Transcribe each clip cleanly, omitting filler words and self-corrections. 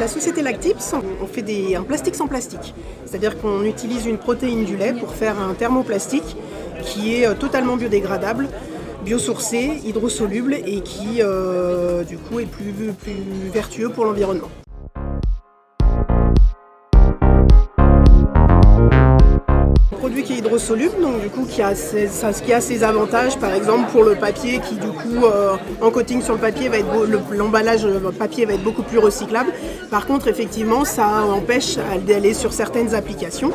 la société Lactips, on fait un plastique sans plastique. C'est-à-dire qu'on utilise une protéine du lait pour faire un thermoplastique qui est totalement biodégradable, biosourcé, hydrosoluble et qui du coup est plus vertueux pour l'environnement. Produit qui est hydrosoluble, donc du coup qui a ses avantages, par exemple pour le papier qui du coup en coating sur le papier l'emballage papier va être beaucoup plus recyclable. Par contre effectivement ça empêche d'aller sur certaines applications.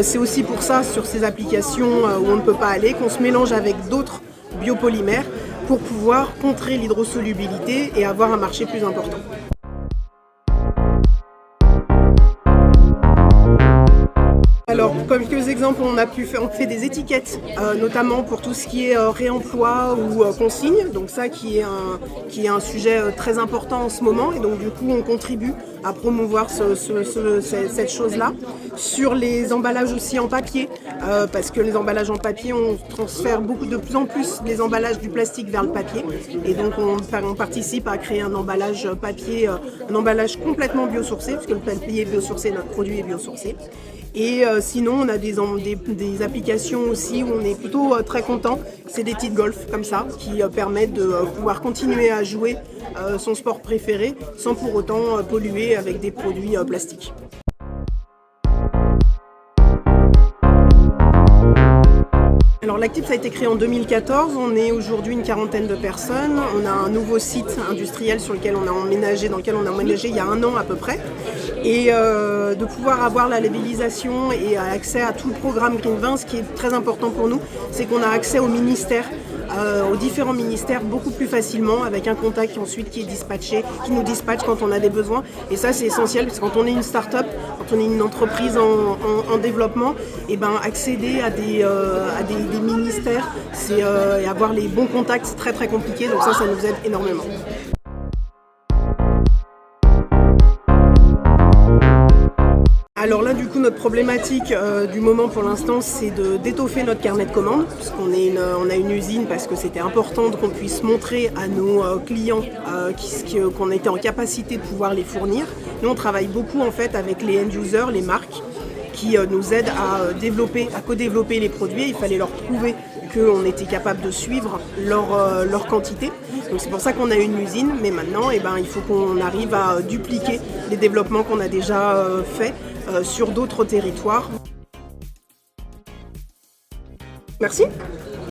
C'est aussi pour ça sur ces applications où on ne peut pas aller qu'on se mélange avec d'autres biopolymères pour pouvoir contrer l'hydrosolubilité et avoir un marché plus important. Alors, comme quelques exemples, on fait des étiquettes, notamment pour tout ce qui est réemploi ou consigne. Donc ça qui est un sujet très important en ce moment. Et donc du coup, on contribue à promouvoir cette chose-là. Sur les emballages aussi en papier, parce que les emballages en papier, on transfère de plus en plus les emballages du plastique vers le papier. Et donc on participe à créer un emballage papier, un emballage complètement biosourcé, puisque le papier est biosourcé, notre produit est biosourcé. Et sinon, on a des applications aussi où on est plutôt très content. C'est des petites golfs comme ça qui permettent de pouvoir continuer à jouer son sport préféré sans pour autant polluer avec des produits plastiques. Alors Lactips a été créé en 2014, on est aujourd'hui une quarantaine de personnes. On a un nouveau site industriel dans lequel on a emménagé il y a 1 an à peu près. Et de pouvoir avoir la labellisation et accès à tout le programme Green20, ce qui est très important pour nous, c'est qu'on a accès au ministère, aux différents ministères beaucoup plus facilement avec un contact ensuite qui est dispatché, qui nous dispatche quand on a des besoins. Et ça c'est essentiel parce que quand on est une start-up, quand on est une entreprise en développement, et accéder à des ministères et avoir les bons contacts, c'est très très compliqué, donc ça nous aide énormément. Alors là, du coup, notre problématique du moment pour l'instant, c'est d'étoffer notre carnet de commandes, puisqu'on a une usine, parce que c'était important qu'on puisse montrer à nos clients qu'on était en capacité de pouvoir les fournir. Nous, on travaille beaucoup en fait avec les end-users, les marques, qui nous aident à co-développer les produits. Il fallait leur prouver qu'on était capable de suivre leur quantité. Donc c'est pour ça qu'on a une usine, mais maintenant il faut qu'on arrive à dupliquer les développements qu'on a déjà faits sur d'autres territoires. Merci.